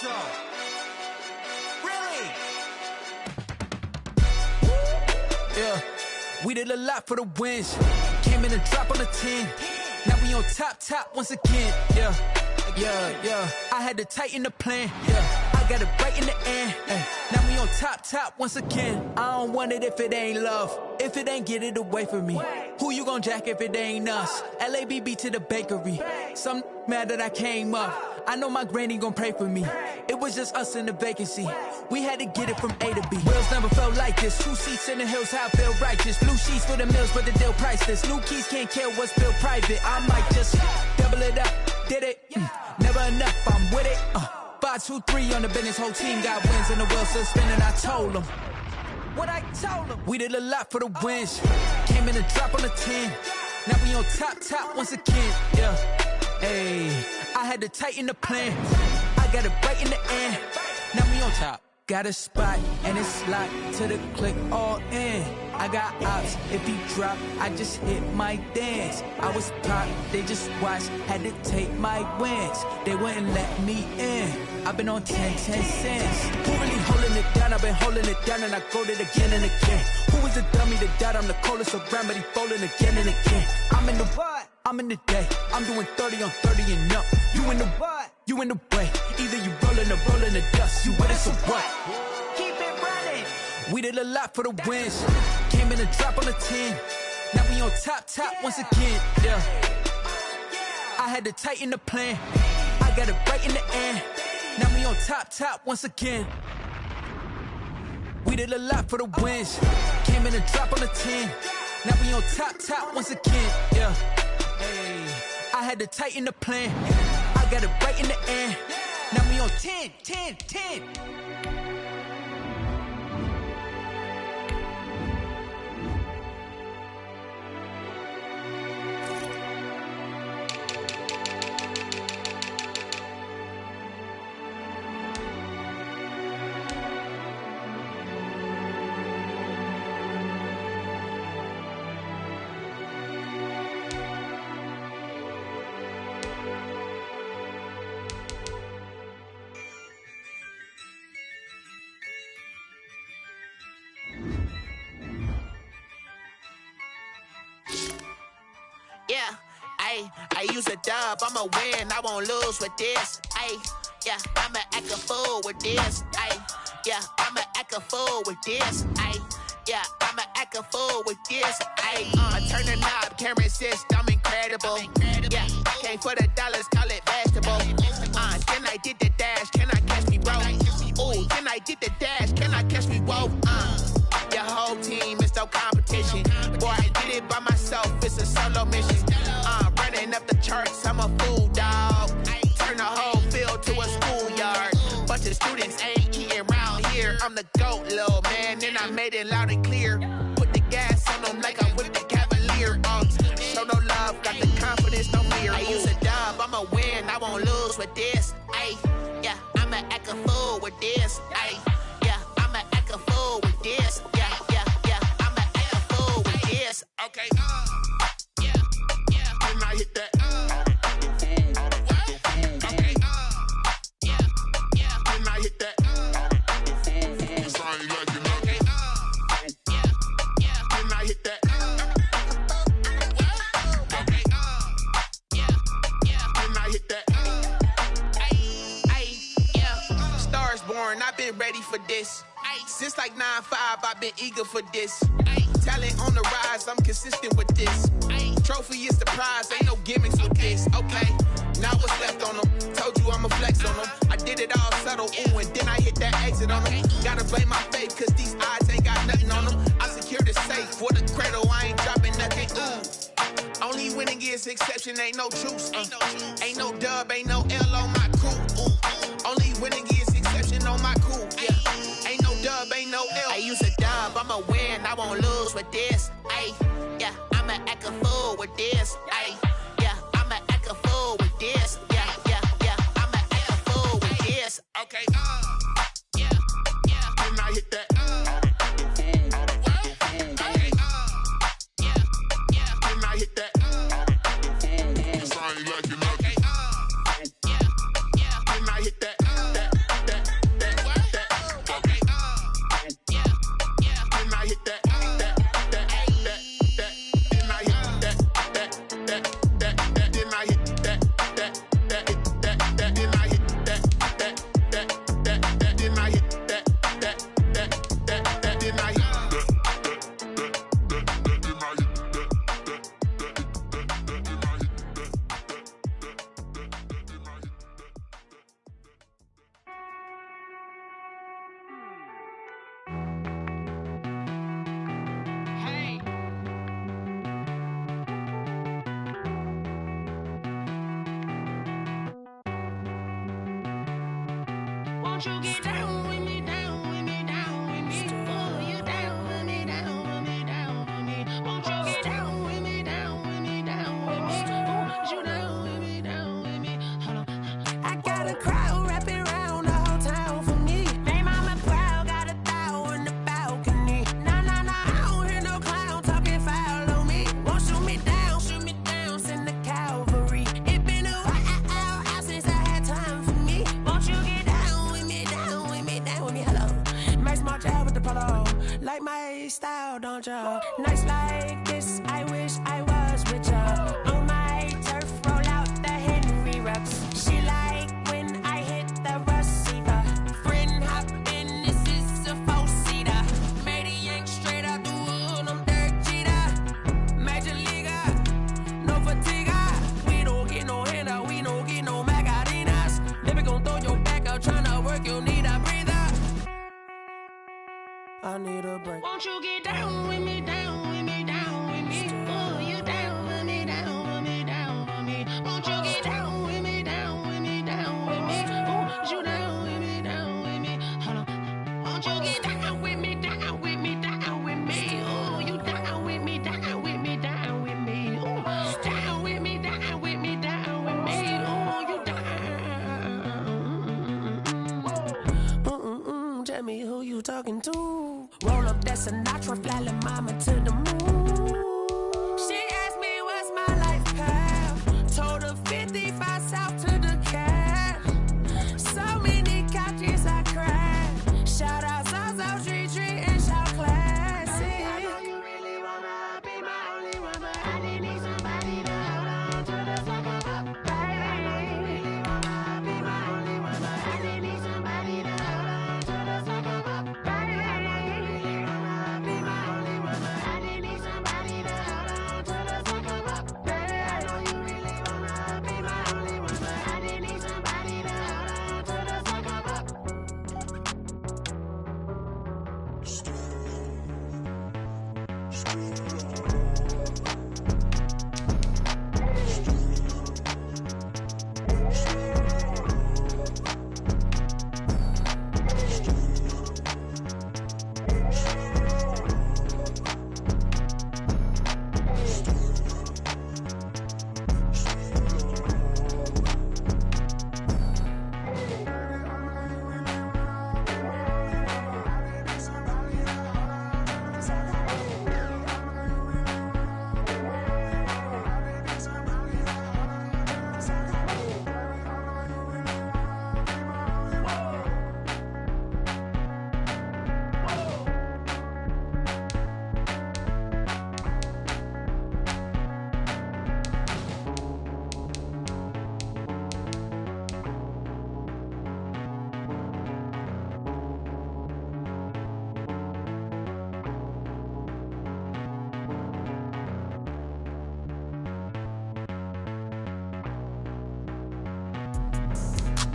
so. Really? Yeah, we did a lot for the wins. Came in and dropped on the 10. Now we on top once again. Yeah. I had to tighten the plan. Yeah, I got it right in the end. Now we on top once again. I don't want it if it ain't love. If it ain't, get it away from me. Who you gon' jack if it ain't us? LABB to the bakery. Some mad that I came up. I know my granny gon' pray for me. It was just us in the vacancy. We had to get it from A to B. Wheels never felt like this. 2 seats in the hills, how I feel righteous. Blue sheets for the mills, but the deal priceless. New keys can't kill what's built private. I might just double it up. Did it? Never enough, I'm with it. 5, 2, 3 on the business. Whole team got wins and the wheels still spinning. I told them what I told them. We did a lot for the wins. Came in and drop on the 10. Now we on top once again. Yeah. Hey, I had to tighten the plan. I got it right in the end. Now we on top. Got a spot and it's locked to the click all in. I got ops, if he drop, I just hit my dance. I was pop, they just watched, had to take my wins. They wouldn't let me in. I've been on 10 cents. Who really holding it down? I've been holding it down and I go it again and again. Who is the dummy that died? I'm the coldest around, but he folding again and again. I'm in the what? I'm in the day. I'm doing 30 on 30 and up. You in the what? You in the way. Either you rolling or rolling the dust. You with us or what? Keep it running. We did a lot for the wins. Came in and drop on the 10. Now we on top once again. Yeah. I had to tighten the plan. I got it right in the end. Now we on top once again. We did a lot for the wins. Came in and drop on the 10. Now we on top once again. Yeah. Hey, I had to tighten the plan. I got it right in the end. Now we on 10. Yeah, I use a dub, I'ma win, I won't lose with this. Yeah, I'ma act a fool with this. Yeah, I'ma act a fool with this. Yeah, I'ma act a fool with this. I turn the knob, can't resist, I'm incredible. Yeah, came for the dollars, call it vegetable. Then I did the dash, can I catch me, bro? Ooh, then I did the dash, can I catch me, whoa? Your whole team is no competition. Boy, I did it by myself, it's a solo mission. Running up the charts, I'm a fool, dog. Turn the whole field to a schoolyard. Bunch of students ain't eating round here. I'm the GOAT, little man, and I made it loud and clear. Put the gas on them like I'm with the Cavalier. Show no love, got the confidence, no fear. I use a dub, I'ma win, I won't lose with this. Yeah, I'ma act a fool with this. Yeah, I'ma act a fool with this. Yeah, I'ma act a fool with this. Okay. Yeah. Then I hit that. Okay. Yeah. Then I hit that. Cause I ain't like it, okay. Yeah. Then I hit that. Okay. Yeah. Then I hit that. Yeah. Stars born, I've been ready for this. Since like 9-5, I've been eager for this. Talent on the rise, I'm consistent with this. Trophy is the prize, ain't no gimmicks with this. Okay, now what's left on them? Told you I'ma flex on them. I did it all subtle, ooh, and then I hit that exit on them. Gotta blame my faith, cause these odds ain't got nothing on them. I secured the safe for the cradle, I ain't dropping nothing, ooh. Only winning is exception, ain't no truce. Ain't no dub, ain't no L on my crew. Ooh. Only winning is exception on my crew. Yeah, ain't no dub, ain't no L. I use a dub, I'ma win, I won't lose with this. Yeah, I'ma act a fool with this. Yeah, I'ma act a fool with this. Yeah, I'ma act a fool with this. Okay. Yeah. Then I hit that. Okay. Yeah. Then I hit that. Cause I ain't like it, okay. Yeah. Then I hit that. Won't you get down with me, down with me, down with me? Oh, you down with me, down with me, down with me. Won't you get down with me, down with me, down with me? Oh, you down with me, down with me? Hold on. I got a crowd wrapping around the whole town for me. They mama proud, got a thou in the balcony. Nah, nah, nah, I don't hear no clown talking foul on me. Won't shoot me down, send the cavalry. It been a while since I had time for me. Won't you get down with me, down with me, down with me? Hello. Max March out with the polo. Like my style, don't ya? Nights like this, I wish I was with ya. On my turf, roll out the Henry Rux. She like when I hit the receiver. Friend hop in, this is a four-seater. Made a yank straight out the wood, I'm Derek Jeter. Major leaguer, no fatigue. We don't get no handout, we don't get no Magarinas. Never gon' throw your back out, tryna work, you need a breather. I need a break. Won't you get down with me, down with me, down with me? Oh, you down with me, down with me, down with me? Won't you get down with me, down with me, down with me? Oh, you down with me, down with me? Hold on. Won't you get down with me, down with me, down with me? Oh, you down with me, down with me, down with me? Oh, down with me, down with me, down with me? Oh, you down. Tell me who you talking to. Roll up that Sinatra, fly la mama to the moon. She asked me what's my life path. Told her 55 south to the cat. So many couches I cried. Shout out South Street and shout classic. I know you really wanna be my only one, but I didn't need somebody to hold on to the second up. I know you really wanna be my only one, but I didn't need somebody to hold on to the second up. I know you really wanna be my only one, but I didn't need somebody to hold on to the second up. Baby, I know you really wanna be my only one, but I didn't need somebody to hold on to the second up.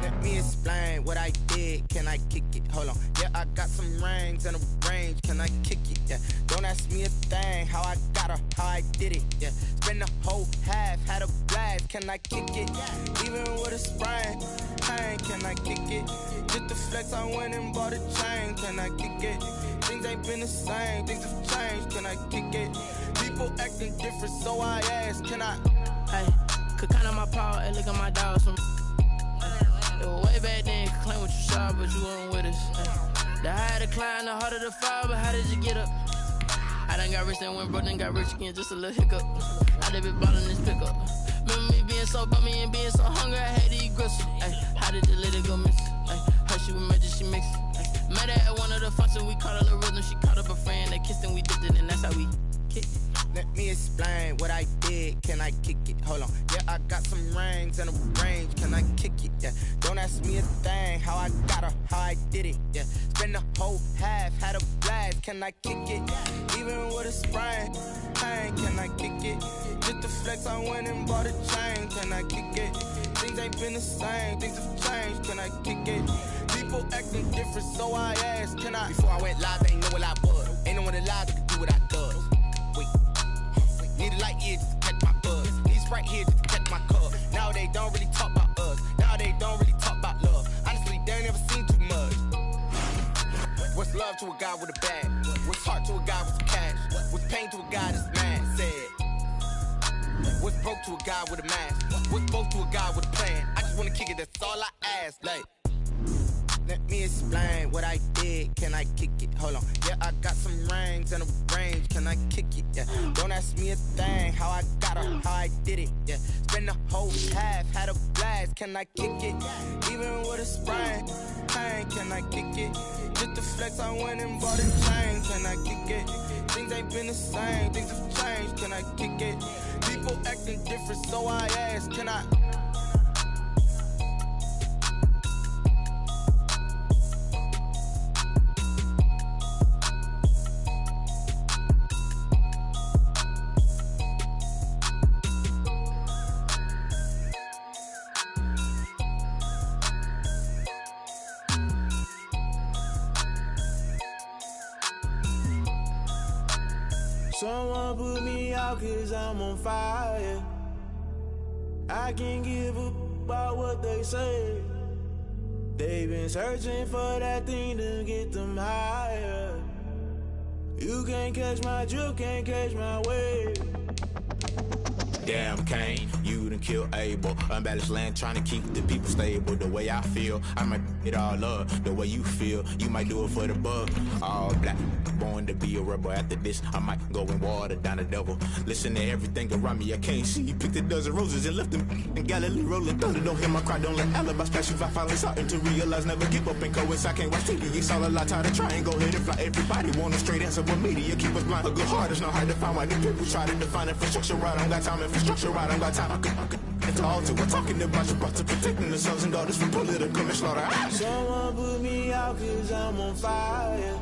Let me explain what I did. Can I kick it? Hold on. Yeah, I got some rings and a range. Can I kick it? Yeah. Don't ask me a thing. How I got her, how I did it. Yeah. Spend the whole half, had a blast. Can I kick it? Even with a sprain, pain. Can I kick it? Just the flex, I went and bought a chain. Can I kick it? Things ain't been the same. Things have changed. Can I kick it? People acting different, so I ask. Can I? Hey, could count on my paw and look at my dogs from. It was way back then, could claim what you saw, but you weren't with us. The higher the climb, the harder the fall, but how did you get up? I done got rich and went broke, then got rich again, just a little hiccup. I done been ballin' this pickup. Remember me being so bummy and being so hungry, I had to eat gristle. Ay, how did the lady go miss? Ay, her she was magic, she mixed. Met her at one of the functions, we caught a little rhythm, she caught up a friend, they kissed and we dipped it, and that's how we kicked it. Let me explain what I did. Can I kick it? Hold on. Yeah, I got some rings and a range. Can I kick it? Yeah. Don't ask me a thing. How I got her, how I did it. Yeah. Spend the whole half, had a blast. Can I kick it? Even with a sprain, pain. Can I kick it? Just the flex, I went and bought a chain. Can I kick it? Things ain't been the same. Things have changed. Can I kick it? People acting different, so I asked. Can I? Before I went live, they ain't know what I was. Ain't no one alive that could do what I does. Wait. Need a light here just to catch my buzz. Need Sprite here just to catch my cup. Now they don't really talk about us. Now they don't really talk about love. Honestly, they ain't never seen too much. love to a guy with a bag? What's heart to a guy with some cash? What's pain to a guy that's mad? Said. What's broke to a guy with a mask? What's both to a guy with a plan? I just wanna kick it, that's all I ask. Like, let me explain what I did. Can I kick it? Hold on. Yeah, I got some rings and a range. Can I kick it? Yeah. Don't ask me a thing. How I got her, how I did it. Yeah. Spend the whole half, had a blast. Can I kick it? Even with a sprain. Pain, can I kick it? Just the flex, I went and bought a chain. Can I kick it? Things ain't been the same. Things have changed. Can I kick it? People acting different, so I ask. Can I? Someone put me out 'cause I'm on fire. I can't give a about what they say. They've been searching for that thing to get them higher. You can't catch my drift, can't catch my wave. Damn Kane, you done killed Abel. Unbalanced land trying to keep the people stable. The way I feel, I might it all up. The way you feel, you might do it for the bug. All black, born to be a rebel. After this, I might go and water down the devil. Listen to everything around me, I can't see. Picked a dozen roses and left them in Galilee rolling thunder. Don't hear my cry, don't let alibis pass you. I finally starting to realize, never give up and coincide. I can't watch TV, it's all a lot. Tired of trying, go ahead and fly. Everybody want a straight answer, but media keep us blind. A good heart is not hard to find. Why the people try to define infrastructure right? I don't got time, infrastructure right, I don't got time. I could it's all to we're talking about your to protecting the sons and daughters from political and slaughter. Someone put me out 'cause I'm on fire.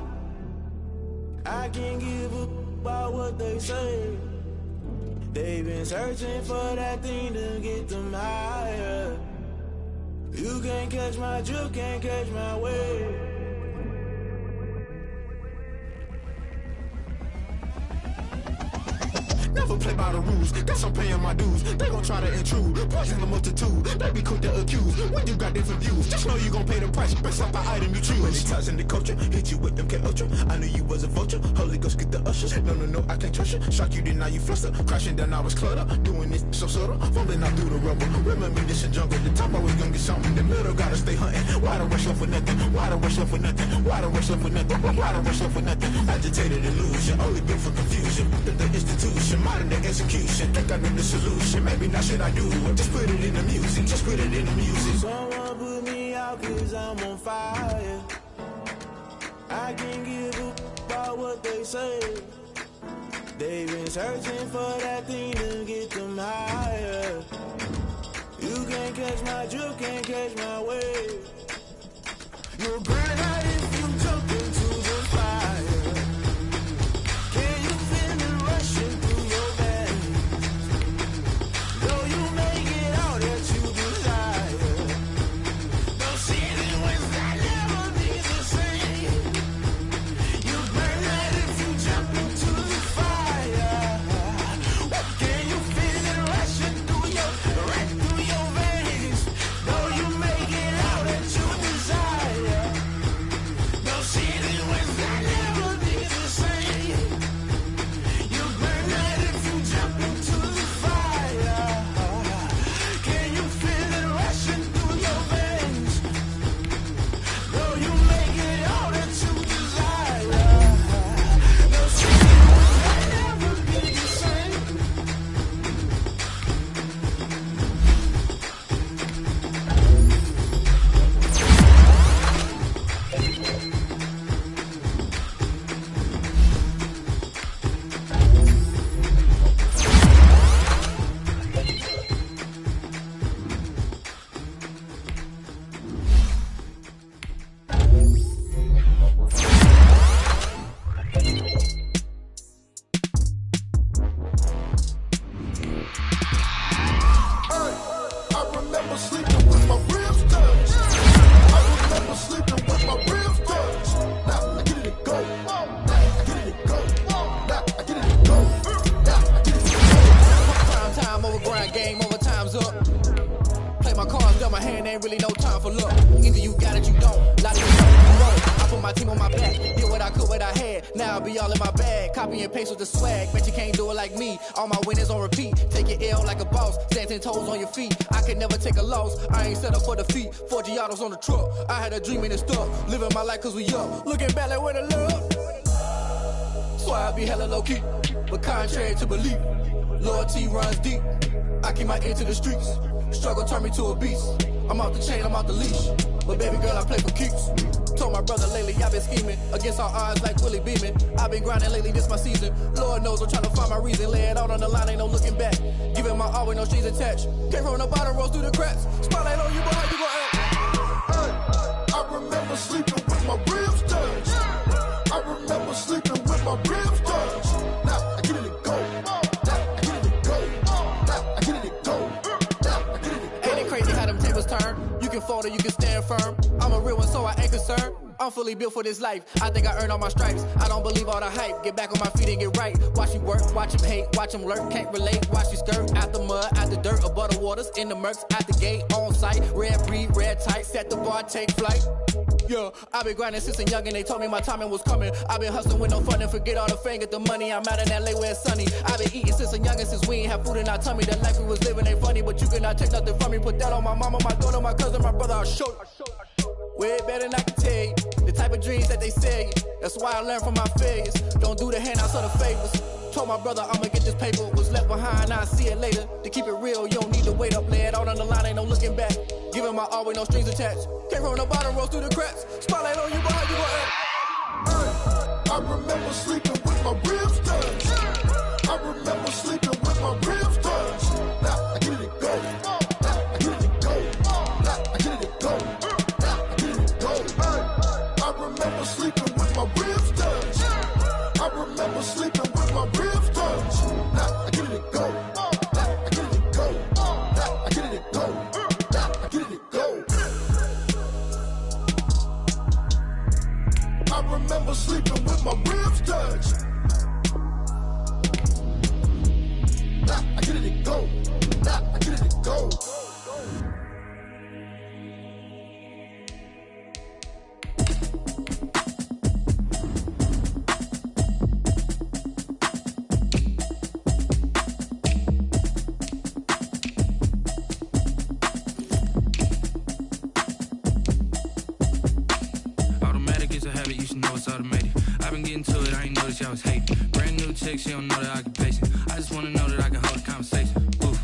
I can't give a about what they say. They've been searching for that thing to get them higher. You can't catch my drift, can't catch my wave. Never play by the rules, guess I'm paying my dues. They gon' try to intrude, poison the multitude. They be quick to accuse, when you got different views. Just know you gon' pay the price, based off the item you choose. When it ties in the culture, hit you with them K-Ultra. I knew you was a vulture, Holy Ghost get the ushers. No, I can't trust you. Shock you, then now you fluster. Crashing down, I was clutter. Doing this so subtle, falling out through the rubble. Remember this a jungle, the top I was gonna get something. In the middle, gotta stay hunting. Why the rush left for nothing? Why the rush left for nothing? Why the rush left for nothing? Why the rush left for nothing? Agitated illusion, only built for confusion. The institution, modern day execution. Think I know the solution. Maybe not should I do it? Just put it in the music. Just put it in the music. Someone put me out 'cause I'm on fire. I can't give a about what they say. They've been searching for that thing to get them higher. You can't catch my drift, can't catch my wave. You'll burn out if you jump into the fire. Can you feel it rushing through your veins? Though you may get all that you desire, those feelings that never be the same. You burn out if you jump into the fire. Can you feel it rushing through your veins? Though you may get all that you desire, those feelings that never be the same. You burn out if you jump into the fire. Can you feel it rushing through your veins? Though you may get all that you desire, those feelings that never be the same. I remember sleeping with my ribs touched. I remember sleeping with my ribs touched. Now I get it to go. Now I get it to go. Now I get it to go. Now I get it to go. Prime time over grind game, over time's up. Play my cards, dealt my hand, ain't really no time for luck. Either you got it, you don't. Lot of you don't, you won't. I put my team on my back. Did what I could, what I had. Now I be all in my bag. Copy and paste with the swag. Bet you can't do it like me. All my winners on repeat. Take your L like a boss. Stand 10 toes on your feet. I can never take a loss. I ain't set up for defeat. 4 Giottos on the truck. I had a dream and it stuck. Living my life cause we up. Looking back like where the love. So I be hella low key. But contrary to belief, loyalty runs deep. I keep my ear to the streets. Struggle turned me to a beast. I'm out the chain, I'm out the leash. But baby girl, I play for keeps. Told my brother lately, I've been scheming. Against all odds like Willie Beeman. I've been grinding lately, this my season. Lord knows I'm trying to find my reason. Lay it out on the line, ain't no looking back. Giving my all with no strings attached. Came from the bottom, rose through the cracks. Spotlight on you, but how you gon' act? I remember sleeping with my ribs touched. I remember sleeping with my ribs touched. Now I get it to go. Now I get it to go. Now I get it to go. Now I get it to go. Ain't it crazy how them tables turn? You can fold or you can stand firm. I'm a real one, so I ain't concerned. I'm fully built for this life. I think I earned all my stripes. I don't believe all the hype. Get back on my feet and get right. Watch you work, watch him hate, watch him lurk. Can't relate, watch you skirt. Out the mud, out the dirt, above the waters, in the murks, out the gate, on site. Red breed, red tight, set the bar, take flight. Yeah, I been grinding since a young and they told me my timing was coming. I been hustling with no fun and forget all the fame, get the money. I'm out in LA where it's sunny. I been eating since a young and since we ain't have food in our tummy. The life we was living ain't funny, but you cannot take nothing from me. Put that on my mama, my daughter, my cousin, my brother, I'll show you. Way better than I can tell you. The type of dreams that they sell you. That's why I learned from my failures. Don't do the handouts or the favors. Told my brother I'ma get this paper. Was left behind, I'll see it later. To keep it real, you don't need to wait up. Lay it out on the line, ain't no looking back. Giving my all with no strings attached. Came from the bottom, rose through the cracks. Spotlight on you, but how you gon' act? I remember sleeping with my ribs touched. I remember sleeping with my ribs touched. Now I get it to go. Now I get it to go. Now I get it to go. Now I get it to go. I remember sleeping with my ribs touched. I remember sleeping with my ribs touched. Now I get it to go. Now I get it to go. Now I get it to go. Now I get it to go. I remember sleeping with my ribs touched. Now I get it to go. Now I get it to go. Automatic is a habit, you should know it's automated. I've been getting to it, I ain't noticed y'all was hating. Brand new chick, she don't know the occupation. I just wanna know that I can hold a conversation. Oof,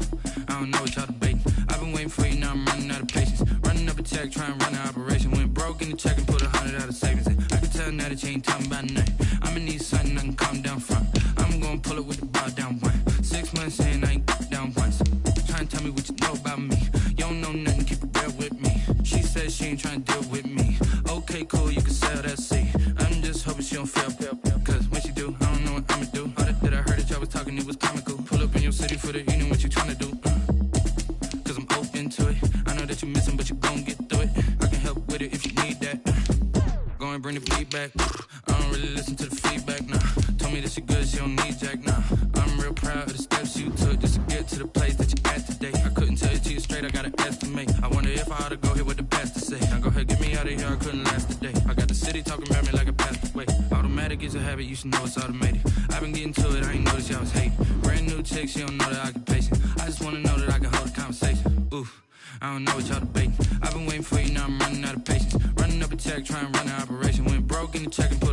I don't know what y'all debating. I've been waiting for you, now I'm running out of patience. Running up a check, trying to run an operation. Went broke in the check and put 100 out of savings in. I can tell now that you ain't talking about nothing. I'ma need something I can calm down from. I'm gonna pull it with the bar down one. 6 months in, I ain't down once. Trying to tell me what you know about me. You don't know nothing, keep it real with me. She said she ain't trying to deal with me. Okay, cool, you can sell that seat. I'm just hoping she don't fail. Cause when she do, I don't know what I'ma do. All that I heard that y'all was talking, it was comical. Pull up in your city for the evening, what you trying to do? Cause I'm open to it. I know that you missing, but you gon' get through it. I can help with it if you need that. Go and bring the feedback. I don't really listen to the feedback, nah. Told me that she good, she don't need jack, nah. I'm real proud of the steps you took just to get to the place that you at today. I couldn't tell you to you straight, I gotta estimate. I wonder if I ought to go here with the pastor say. Now go ahead, get me out of here, I couldn't last today. I got the city talking about me like a pastor. Wait, automatic is a habit, you should know it's automated. I've been getting to it, I ain't noticed y'all was hating. Brand new chick, she don't know the occupation. I just wanna know that I can hold a conversation. Oof, I don't know what y'all debating. I've been waiting for you, now I'm running out of patience. Running up a check, trying to run an operation. Went broke in the check and put